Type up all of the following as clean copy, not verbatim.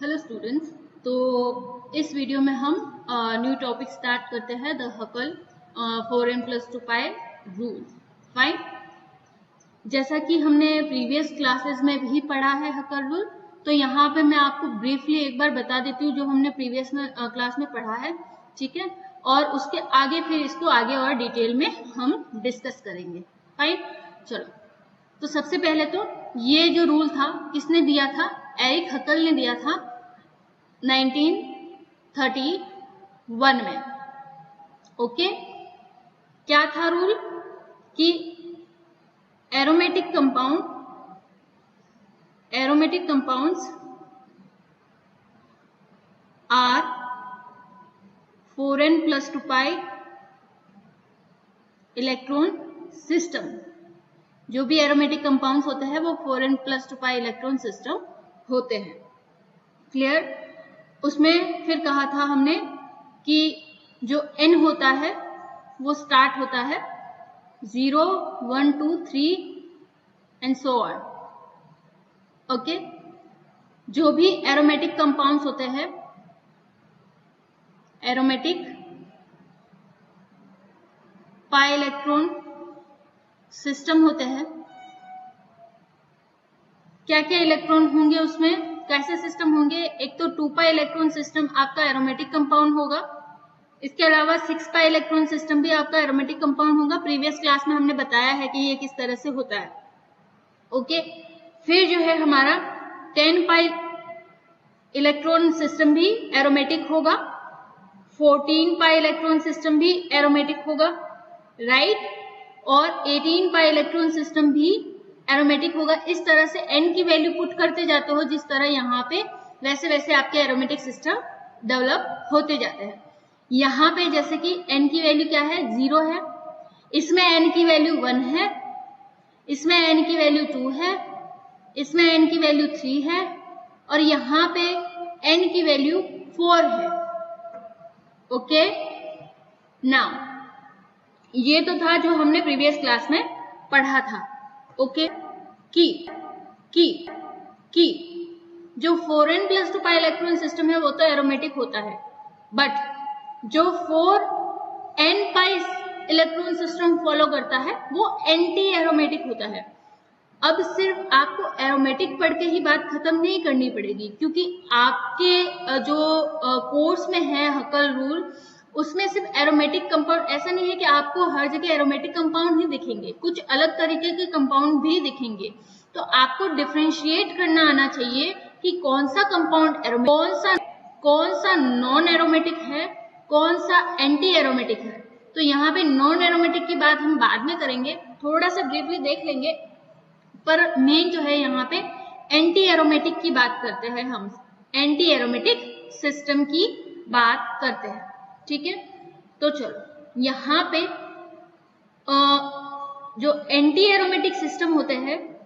Hello students, तो इस video में हम न्यू टॉपिक स्टार्ट करते हैं द हकल 4n+2π रूल। फाइन। जैसा कि हमने प्रीवियस क्लासेस में भी पढ़ा है हकल रूल, तो यहाँ पे मैं आपको ब्रीफली एक बार बता देती हूँ जो हमने प्रीवियस क्लास में पढ़ा है, ठीक है। और उसके आगे फिर इसको आगे और डिटेल में हम डिस्कस करेंगे। फाइन, चलो। तो सबसे पहले तो ये जो रूल था किसने दिया था? एरिक हकल ने दिया था 1931 में। ओके, क्या था रूल? कि aromatic compounds are 4n+2π electron system. जो भी एरोमेटिक कंपाउंड्स होते हैं वो 4n+2π इलेक्ट्रॉन सिस्टम होते हैं। क्लियर? उसमें फिर कहा था हमने कि जो n होता है वो स्टार्ट होता है 0, 1, 2, 3 एंड सो ऑन। ओके, जो भी एरोमेटिक कंपाउंड्स होते हैं, एरोमेटिक पाई इलेक्ट्रॉन सिस्टम होते हैं। क्या क्या इलेक्ट्रॉन होंगे उसमें, कैसे सिस्टम होंगे? एक तो 2π इलेक्ट्रॉन सिस्टम आपका एरोमेटिक कंपाउंड होगा। इसके अलावा 6π इलेक्ट्रॉन सिस्टम भी आपका एरोमेटिक कंपाउंड होगा। प्रीवियस क्लास में हमने बताया है कि ये किस तरह से होता है। ओके, फिर जो है हमारा 10π इलेक्ट्रॉन सिस्टम भी एरोमेटिक होगा। 14π इलेक्ट्रॉन सिस्टम भी एरोमेटिक होगा, राइट। और 18π इलेक्ट्रॉन सिस्टम भी एरोमेटिक होगा। इस तरह से n की वैल्यू पुट करते जाते हो जिस तरह यहाँ पे, वैसे वैसे आपके एरोमेटिक सिस्टम डेवलप होते जाते हैं। यहाँ पे जैसे कि n की वैल्यू क्या है? 0 है। इसमें n की वैल्यू 1 है, इसमें n की वैल्यू 2 है, इसमें n की वैल्यू 3 है, और यहाँ पे n की वैल्यू 4 है। ओके, नाउ ये तो था जो हमने प्रीवियस क्लास में पढ़ा था। ओके, कि जो 4n+2π इलेक्ट्रॉन सिस्टम है वो तो एरोमेटिक होता है, बट जो 4n π इलेक्ट्रॉन सिस्टम फॉलो करता है वो एंटी एरोमेटिक होता है। अब सिर्फ आपको एरोमेटिक पढ़ के ही बात खत्म नहीं करनी पड़ेगी, क्योंकि आपके जो कोर्स में है हकल रूल, उसमें सिर्फ एरोमेटिक कंपाउंड, ऐसा नहीं है कि आपको हर जगह एरोमेटिक कंपाउंड ही दिखेंगे, कुछ अलग तरीके के कंपाउंड भी दिखेंगे। तो आपको डिफरेंशिएट करना आना चाहिए कि कौन सा कंपाउंड कौन सा नॉन एरोमेटिक है, कौन सा एंटी एरोमेटिक है। तो यहाँ पे नॉन एरोमेटिक की बात हम बाद में करेंगे, थोड़ा सा ब्रीफली देख लेंगे, पर मेन जो है यहाँ पे एंटी एरोमेटिक की बात करते हैं। हम एंटी एरोमेटिक सिस्टम की बात करते हैं, ठीक है। तो चलो, यहाँ पे जो एंटी एरोमेटिक सिस्टम होते हैं,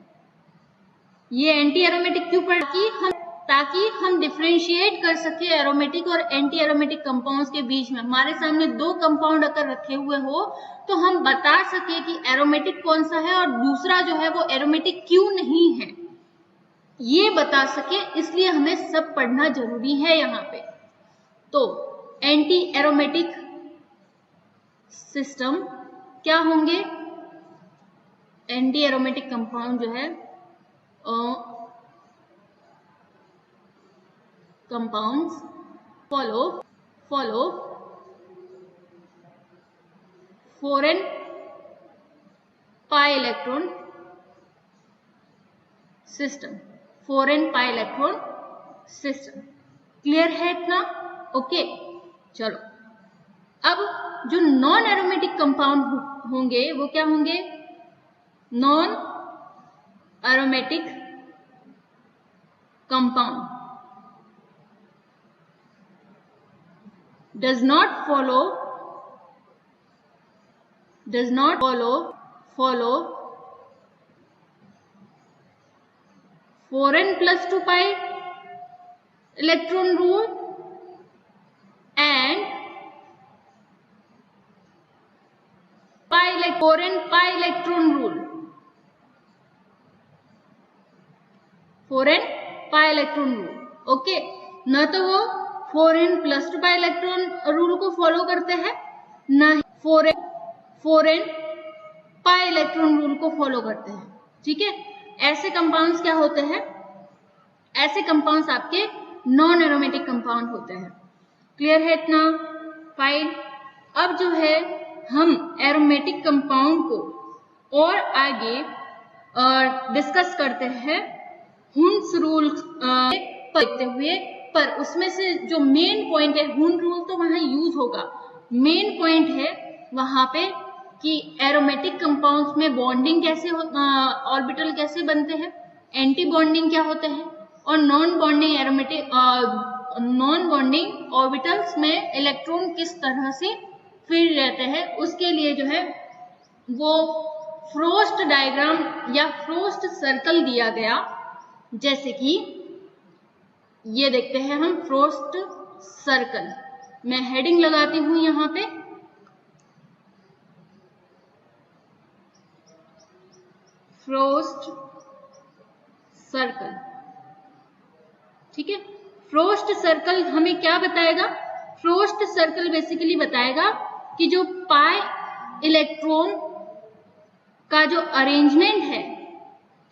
ये एंटी एरोमेटिक क्यों पढ़ा? ताकि हम डिफरेंशिएट कर सके एरोमेटिक और एंटी एरोमेटिक कंपाउंड्स के बीच में। हमारे सामने दो कंपाउंड अगर रखे हुए हो तो हम बता सके कि एरोमेटिक कौन सा है और दूसरा जो है वो एरोमेटिक क्यों नहीं है, ये बता सके। इसलिए हमें सब पढ़ना जरूरी है यहाँ पे। तो एंटी एरोमेटिक सिस्टम क्या होंगे? एंटी एरोमेटिक कंपाउंड जो है compounds follow 4n π electron system. 4n π electron system clear है इतना? ओके, चलो। अब जो नॉन एरोमेटिक कंपाउंड होंगे वो क्या होंगे? Non aromatic compound does not follow 4n+2π electron rule and 4n π electron rule। 4n π electron rule। Okay, न तो वो 4n + 2 पाई इलेक्ट्रॉन रूल को फॉलो करते हैं, न ही 4n पाई इलेक्ट्रॉन रूल को फॉलो करते हैं। ठीक है, ऐसे कंपाउंड्स क्या होते हैं, ऐसे कंपाउंड्स आपके नॉन एरोमेटिक कंपाउंड होते हैं। क्लियर है इतना? फाइन। अब जो है हम एरोमेटिक कंपाउंड को और आगे डिस्कस करते हैं हुन्स रूल देखते हुए, पर उसमें से जो मेन पॉइंट है, हुन रूल तो वहां यूज होगा, मेन पॉइंट है वहां पे कि एरोमेटिक कंपाउंड्स में बॉन्डिंग कैसे ऑर्बिटल कैसे बनते हैं, एंटी बॉन्डिंग क्या होते हैं, और non bonding aromatic non bonding orbitals में इलेक्ट्रॉन किस तरह से फिर रहते हैं, उसके लिए जो है वो फ्रोस्ट डायग्राम या फ्रोस्ट सर्कल दिया गया। जैसे कि ये देखते हैं हम फ्रोस्ट सर्कल, मैं हेडिंग लगाती हूं यहां पे, फ्रोस्ट सर्कल। ठीक है, फ्रोस्ट सर्कल हमें क्या बताएगा, फ्रोस्ट सर्कल बेसिकली बताएगा कि जो पाई इलेक्ट्रॉन का जो अरेंजमेंट है,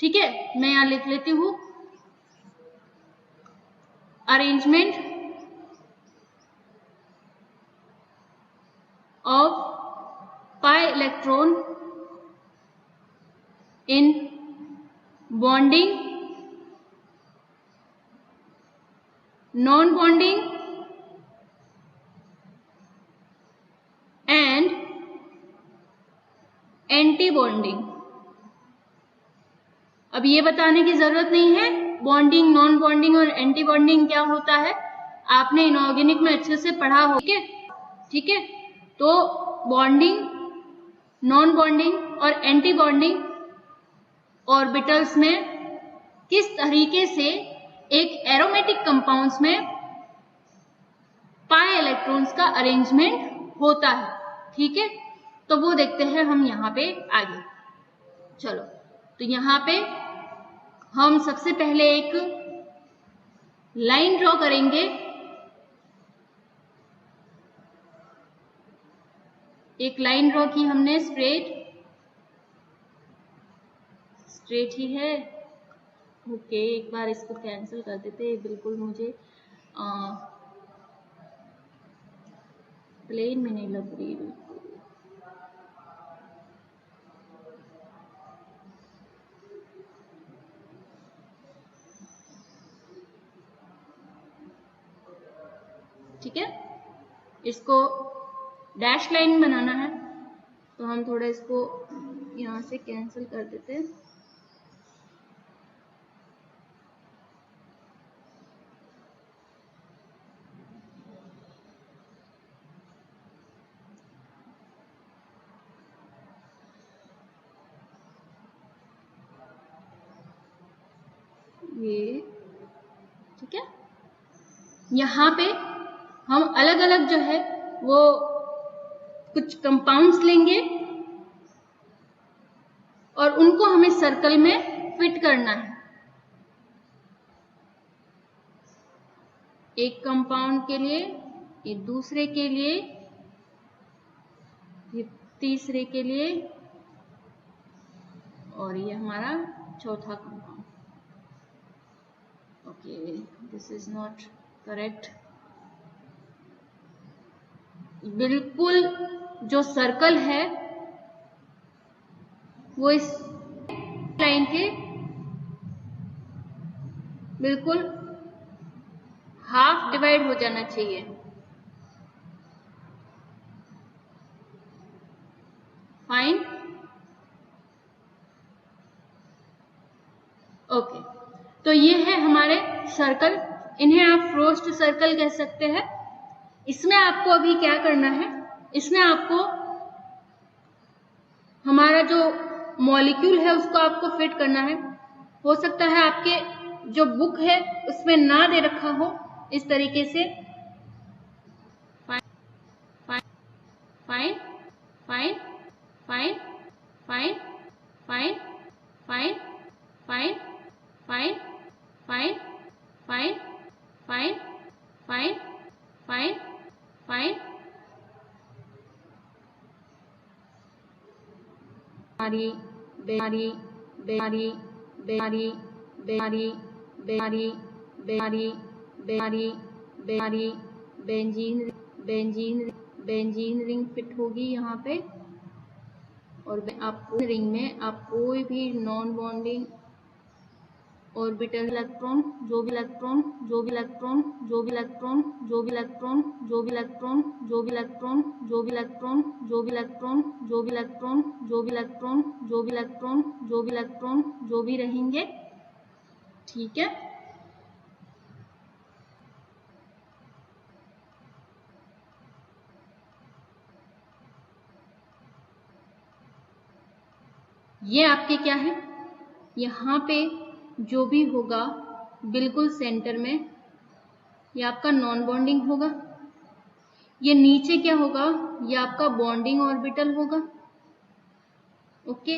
ठीक है, मैं यहां लिख लेती हूं, arrangement of pi electron in bonding, non bonding and anti bonding. अब ये बताने की जरूरत नहीं है बॉन्डिंग, नॉन बॉन्डिंग और एंटी बॉन्डिंग क्या होता है, आपने इनऑर्गेनिक में अच्छे से पढ़ा हो। ठीक है, तो बॉन्डिंग, नॉन बॉन्डिंग और एंटी बॉन्डिंग ऑर्बिटल्स में किस तरीके से एक एरोमेटिक कंपाउंड्स में पाई इलेक्ट्रॉन्स का अरेंजमेंट होता है। ठीक है, तो वो देखते हैं हम यहाँ पे आगे। चलो, तो यहाँ पे हम सबसे पहले एक लाइन ड्रॉ करेंगे, एक लाइन ड्रॉ की हमने, स्ट्रेट ही है। ओके, एक बार इसको कैंसिल कर देते, बिल्कुल मुझे प्लेन में नहीं लग रही बिल्कुल। ठीक है, इसको डैश लाइन बनाना है, तो हम थोड़ा इसको यहां से कैंसिल कर देते हैं। ये ठीक है, यहाँ पे हम अलग अलग जो है वो कुछ कंपाउंड्स लेंगे और उनको हमें सर्कल में फिट करना है। एक कंपाउंड के लिए, ये दूसरे के लिए, ये तीसरे के लिए, और ये हमारा चौथा compound. Okay, this is not correct. बिल्कुल जो सर्कल है वो इस लाइन के बिल्कुल हाफ डिवाइड हो जाना चाहिए। फाइन, ओके, तो ये है हमारे सर्कल, इन्हें आप फ्रोस्ट सर्कल कह सकते हैं। इसमें आपको अभी क्या करना है, इसमें आपको हमारा जो मॉलिक्यूल है उसको आपको फिट करना है। हो सकता है आपके जो बुक है उसमें ना दे रखा हो इस तरीके से। Fine fine fine fine fine fine fine fine fine fine fine fine fine बेमारी बेमारी बेमारी बेमारी बेमारी बेमारी बेमारी बेमारी बेमारी benzene benzene benzene ring fit होगी यहाँ पे। और आप रिंग में आप कोई भी नॉन बॉन्डिंग ऑर्बिटल इलेक्ट्रॉन जो भी इलेक्ट्रॉन जो भी इलेक्ट्रॉन जो भी इलेक्ट्रॉन जो भी इलेक्ट्रॉन जो भी इलेक्ट्रॉन जो भी इलेक्ट्रॉन जो भी इलेक्ट्रॉन जो भी इलेक्ट्रॉन जो भी इलेक्ट्रॉन जो भी इलेक्ट्रॉन जो भी इलेक्ट्रॉन जो भी इलेक्ट्रॉन जो भी रहेंगे, ठीक है। ये आपके क्या है, यहाँ पे जो भी होगा बिल्कुल सेंटर में ये आपका नॉन बॉन्डिंग होगा। ये नीचे क्या होगा, ये आपका बॉन्डिंग ऑर्बिटल होगा, ओके।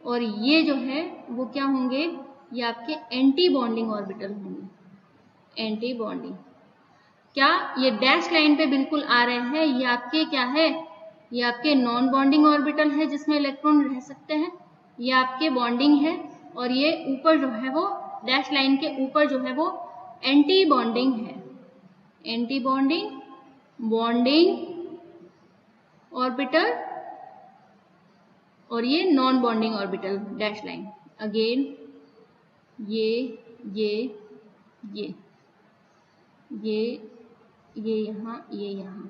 और ये जो है वो क्या होंगे, ये आपके एंटी बॉन्डिंग ऑर्बिटल होंगे। एंटी बॉन्डिंग क्या, ये डैश लाइन पे बिल्कुल आ रहे हैं, ये आपके क्या है, ये आपके नॉन बॉन्डिंग ऑर्बिटल है जिसमें इलेक्ट्रॉन रह सकते हैं, ये आपके बॉन्डिंग है। और ये ऊपर जो है वो डैश लाइन के ऊपर जो है वो एंटी बॉन्डिंग है। एंटी बॉन्डिंग बॉन्डिंग ऑर्बिटल और ये non bonding orbital dash line. Again ये ये ये यहाँ।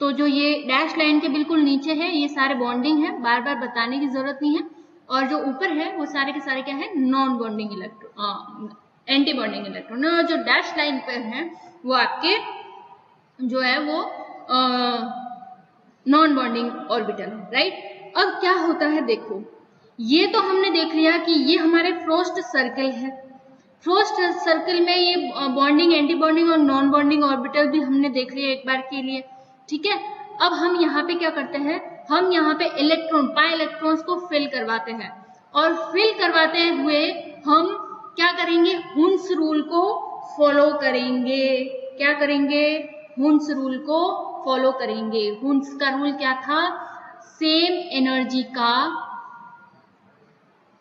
तो जो ये डैश लाइन के बिल्कुल नीचे है ये सारे बॉन्डिंग है, बार बार बताने की जरूरत नहीं है। और जो ऊपर है वो सारे के सारे क्या है, non bonding electron, anti bonding electron. और जो डैश लाइन पे है वो आपके जो है वो नॉन बॉन्डिंग ऑर्बिटल है, राइट। अब क्या होता है देखो, ये तो हमने देख लिया कि ये हमारे फ्रोस्ट सर्कल है। फ्रोस्ट सर्कल में ये बॉन्डिंग, एंटी बॉन्डिंग और नॉन बॉन्डिंग ऑर्बिटल भी हमने देख लिया एक बार के लिए, ठीक है। अब हम यहाँ पे क्या करते हैं, हम यहाँ पे इलेक्ट्रॉन, पाई इलेक्ट्रॉन्स को फिल करवाते हैं। और फिल करवाते हुए हम क्या करेंगे, हुन्स रूल को फॉलो करेंगे। क्या करेंगे, हुन्स रूल को फॉलो करेंगे। हुन्स का रूल क्या था, सेम एनर्जी का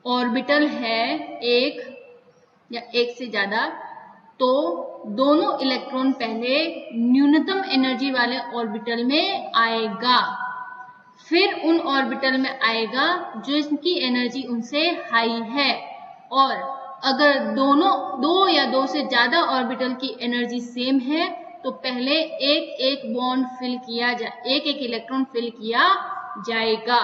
ऑर्बिटल है एक या एक से ज्यादा, तो दोनों इलेक्ट्रॉन पहले न्यूनतम एनर्जी वाले ऑर्बिटल में आएगा, फिर उन ऑर्बिटल में आएगा जो इसकी एनर्जी उनसे हाई है। और अगर दो या दो से ज्यादा ऑर्बिटल की एनर्जी सेम है तो पहले एक एक बॉन्ड फिल किया एक एक इलेक्ट्रॉन फिल किया जाएगा,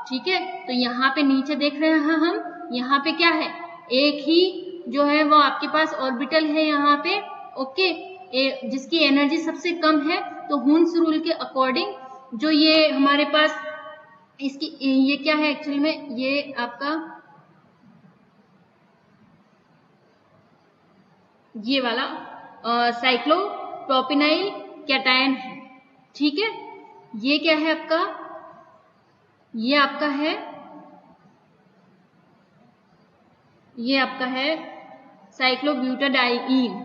ठीक है। तो यहाँ पे नीचे देख रहे हैं हम, यहाँ पे क्या है, एक ही जो है वो आपके पास ऑर्बिटल है यहाँ पे, ओके, जिसकी एनर्जी सबसे कम है। तो हुन्स रूल के अकॉर्डिंग जो ये हमारे पास इसकी ये क्या है एक्चुअली में, ये आपका ये वाला साइक्लोप्रोपिनाइल कैटायन है, ठीक है। ये क्या है आपका, ये आपका है साइक्लोब्यूटाडाइईन।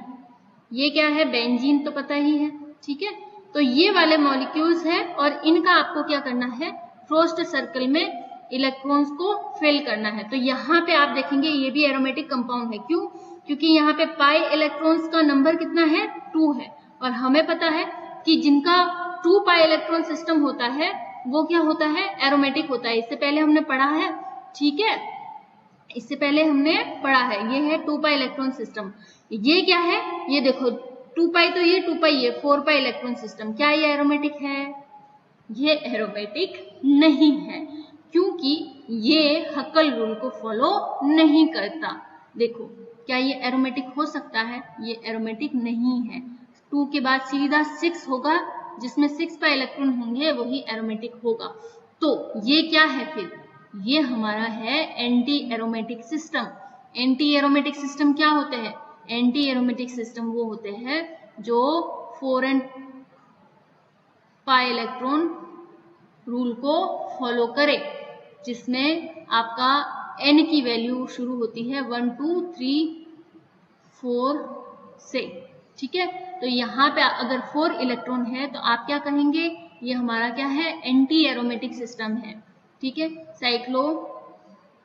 ये क्या है, बेंजीन तो पता ही है, ठीक है। तो ये वाले मॉलिक्यूल्स हैं और इनका आपको क्या करना है, फ्रोस्ट सर्कल में इलेक्ट्रॉन्स को फिल करना है। तो यहाँ पे आप देखेंगे ये भी एरोमेटिक कंपाउंड है, क्यों, क्योंकि यहाँ पे पाई इलेक्ट्रॉन्स का नंबर कितना है, 2 है। और हमें पता है कि जिनका 2 पाई इलेक्ट्रॉन सिस्टम होता है वो क्या होता है, एरोमेटिक होता है। इससे पहले हमने पढ़ा है, ठीक है, इससे पहले हमने पढ़ा है। ये है 2 पाई इलेक्ट्रॉन सिस्टम। ये क्या है, ये देखो 2 पाई, तो ये 2 पाई, ये 4 पाई इलेक्ट्रॉन सिस्टम। क्या ये एरोमेटिक है, ये एरोमेटिक नहीं है, क्योंकि ये हक्कल रूल को फॉलो नहीं करता। देखो क्या ये एरोमेटिक हो सकता है, ये एरोमेटिक नहीं है। 2 के बाद सीधा 6 होगा, जिसमें 6 पाई इलेक्ट्रॉन होंगे, वही एरोमेटिक होगा। तो ये क्या है फिर, ये हमारा है anti aromatic system. Anti aromatic system क्या होते हैं, एंटी एरोमेटिक सिस्टम वो होते हैं जो 4n पाई इलेक्ट्रॉन रूल को फॉलो करे, जिसमें आपका n की वैल्यू शुरू होती है 1 2 3 4 से, ठीक है। तो यहाँ पे अगर 4 इलेक्ट्रॉन है तो आप क्या कहेंगे, ये हमारा क्या है, एंटी एरोमेटिक सिस्टम है, ठीक है। साइक्लो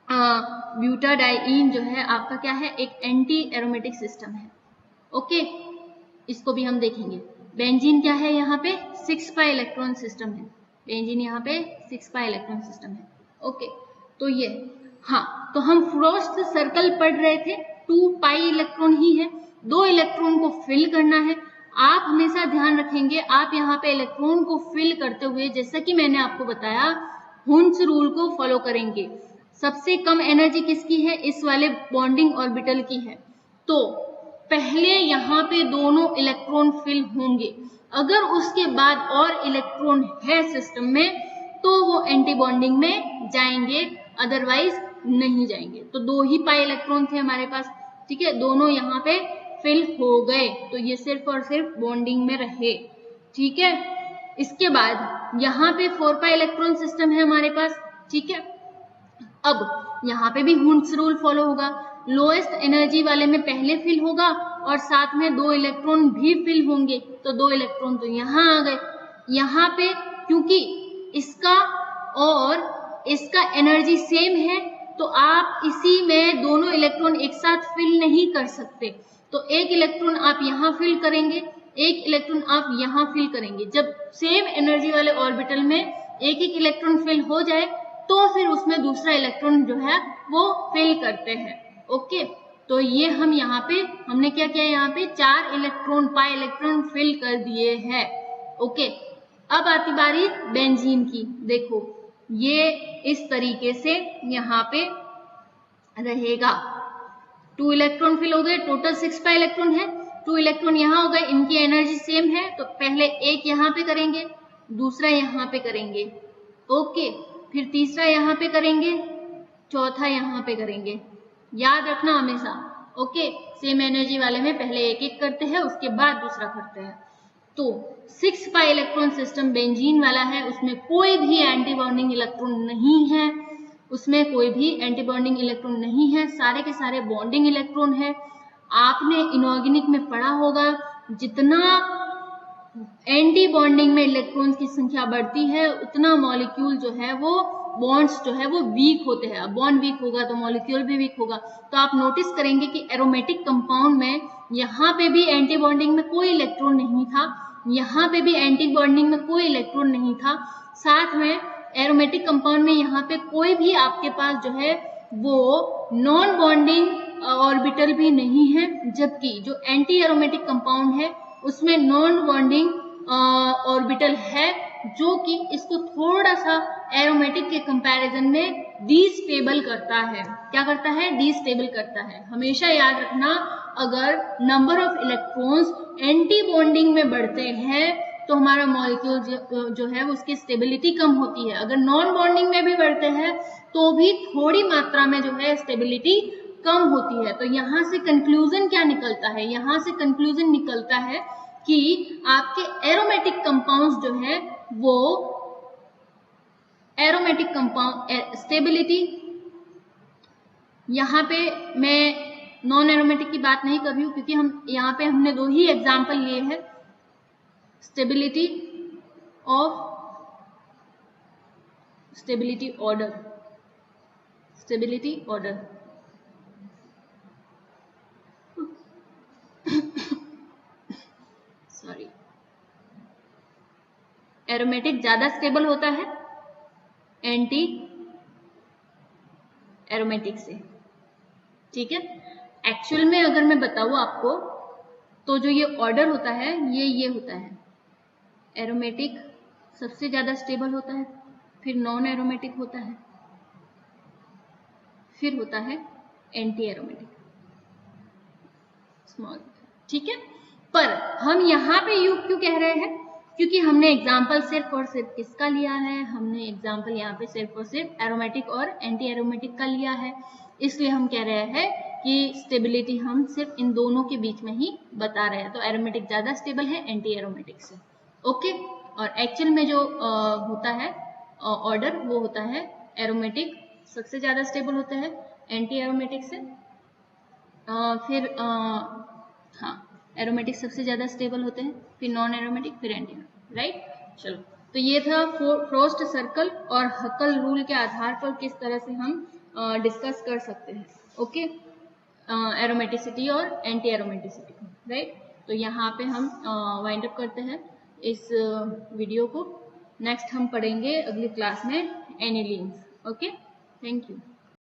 ब्यूटाडाइईन जो है आपका क्या है, एक एंटी एरोमेटिक सिस्टम है। ओके, इसको भी हम देखेंगे। बेंजीन क्या है, यहाँ पे 6 पाई इलेक्ट्रॉन सिस्टम है। बेंजीन यहाँ पे 6 पाई इलेक्ट्रॉन सिस्टम है। ओके, तो ये हाँ, तो हम फ्रोस्ट सर्कल पढ़ रहे थे, 2 पाई इलेक्ट्रॉन ही है, 2 इलेक्ट्रॉन को फिल करना है। आप हमेशा ध्यान रखेंगे, आप यहाँ पे इलेक्ट्रॉन को फिल करते हुए, जैसा कि मैंने आपको बताया, हुन्स रूल को फॉलो करेंगे। सबसे कम एनर्जी किसकी है, इस वाले बॉन्डिंग ऑर्बिटल की है। तो पहले यहाँ पे दोनों इलेक्ट्रॉन फिल होंगे, अगर उसके बाद और इलेक्ट्रॉन है सिस्टम में तो वो एंटी बॉन्डिंग में जाएंगे, अदरवाइज नहीं जाएंगे। तो 2 ही पाई इलेक्ट्रॉन थे हमारे पास, ठीक है, दोनों यहाँ पे फिल हो गए, तो ये सिर्फ और सिर्फ बॉन्डिंग में रहे। ठीक है, इसके बाद यहाँ पे 4 पाई इलेक्ट्रॉन सिस्टम है हमारे पास। ठीक है, अब यहाँ पे भी हुन्स रूल फॉलो होगा, लोएस्ट एनर्जी वाले में पहले फिल होगा और साथ में 2 इलेक्ट्रॉन भी फिल होंगे। तो 2 इलेक्ट्रॉन तो यहाँ आ गए। यहाँ पे क्योंकि इसका और इसका एनर्जी सेम है, तो आप इसी में दोनों इलेक्ट्रॉन एक साथ फिल नहीं कर सकते। तो एक इलेक्ट्रॉन आप यहाँ फिल करेंगे, एक इलेक्ट्रॉन आप यहाँ फिल करेंगे। जब सेम एनर्जी वाले ऑर्बिटल में एक एक इलेक्ट्रॉन फिल हो जाए तो फिर उसमें दूसरा इलेक्ट्रॉन जो है वो फिल करते हैं। ओके, तो ये हम यहाँ पे हमने क्या किया, यहाँ पे 4 इलेक्ट्रॉन पाई इलेक्ट्रॉन फिल कर दिए हैं। ओके, अब आती बारी बेंजीन की। देखो ये इस तरीके से यहाँ पे रहेगा, 2 इलेक्ट्रॉन फिल हो गए, टोटल 6 पाई इलेक्ट्रॉन है, 2 इलेक्ट्रॉन यहाँ हो गए, इनकी एनर्जी सेम है, तो पहले एक यहाँ पे करेंगे, दूसरा यहाँ पे करेंगे। ओके, फिर तीसरा यहाँ पे करेंगे, चौथा यहाँ पे करेंगे। याद रखना हमेशा। ओके, सेम एनर्जी वाले में पहले एक एक करते हैं, उसके बाद दूसरा करते हैं। तो 6 पाई इलेक्ट्रॉन सिस्टम बेंजीन वाला है, उसमें कोई भी एंटी बॉन्डिंग इलेक्ट्रॉन नहीं है, उसमें कोई भी एंटी बॉन्डिंग इलेक्ट्रॉन नहीं है, सारे के सारे बॉन्डिंग इलेक्ट्रॉन है। आपने इनऑर्गेनिक में पढ़ा होगा, जितना एंटी बॉन्डिंग में इलेक्ट्रॉन्स की संख्या बढ़ती है उतना मॉलिक्यूल जो है वो बॉन्ड्स जो है वो वीक होते हैं। बॉन्ड वीक होगा तो मॉलिक्यूल भी वीक होगा। तो आप नोटिस करेंगे कि एरोमेटिक कंपाउंड में यहाँ पे भी एंटी बॉन्डिंग में कोई इलेक्ट्रॉन नहीं था, यहाँ पे भी एंटी बॉन्डिंग में कोई इलेक्ट्रॉन नहीं था, साथ में एरोमेटिक कंपाउंड में यहाँ पे कोई भी आपके पास जो है वो नॉन बॉन्डिंग ऑर्बिटल भी नहीं है, जबकि जो एंटी एरोमेटिक कंपाउंड है उसमें नॉन बॉन्डिंग ऑर्बिटल है, जो कि इसको थोड़ा सा एरोमेटिक के कंपैरिजन में डीस्टेबल करता है। क्या करता है? डीस्टेबल करता है। हमेशा याद रखना, अगर number of electrons anti bonding में बढ़ते हैं तो हमारा मॉलिक्यूल जो है उसकी स्टेबिलिटी कम होती है। अगर नॉन बॉन्डिंग में भी बढ़ते हैं तो भी थोड़ी मात्रा में जो है स्टेबिलिटी कम होती है। तो यहाँ से कंक्लूजन क्या निकलता है? यहाँ से कंक्लूजन निकलता है कि आपके एरोमेटिक कंपाउंड्स जो है वो एरोमेटिक कंपाउंड स्टेबिलिटी, यहाँ पे मैं नॉन एरोमेटिक की बात नहीं कर रही हूँ क्योंकि हम यहाँ पे हमने 2 ही एग्जाम्पल लिए हैं, स्टेबिलिटी ऑर्डर सॉरी, एरोमेटिक ज्यादा स्टेबल होता है एंटी एरोमेटिक से। ठीक है, एक्चुअल में अगर मैं बताऊं आपको तो जो ये ऑर्डर होता है ये होता है, एरोमेटिक सबसे ज्यादा स्टेबल होता है, फिर नॉन एरोमेटिक होता है, फिर होता है एंटी एरोमेटिक स्मॉल। ठीक है, पर हम यहाँ पे यू क्यों कह रहे हैं? क्योंकि हमने एग्जाम्पल सिर्फ और सिर्फ किसका लिया है? हमने एग्जाम्पल यहाँ पे सिर्फ और सिर्फ एरोमेटिक और एंटी एरोमेटिक का लिया है, इसलिए हम कह रहे हैं कि स्टेबिलिटी हम सिर्फ इन दोनों के बीच में ही बता रहे हैं। तो एरोमेटिक ज्यादा स्टेबल है एंटी एरोमेटिक से। ओके, और एक्चुअल में जो होता है ऑर्डर वो होता है एरोमेटिक सबसे ज्यादा स्टेबल होता है एंटी एरोमेटिक से, फिर हाँ एरोमेटिक सबसे ज्यादा स्टेबल होते हैं, फिर नॉन एरोमेटिक, फिर एंटी। राइट, चलो, तो ये था फ्रोस्ट सर्कल और हकल रूल के आधार पर किस तरह से हम डिस्कस कर सकते हैं। ओके, एरोमेटिसिटी और एंटी एरोमेटिसिटी, राइट। तो यहाँ पे हम वाइंड अप करते हैं इस वीडियो को। नेक्स्ट हम पढ़ेंगे अगली क्लास में एनिलीन्स। Okay, thank you.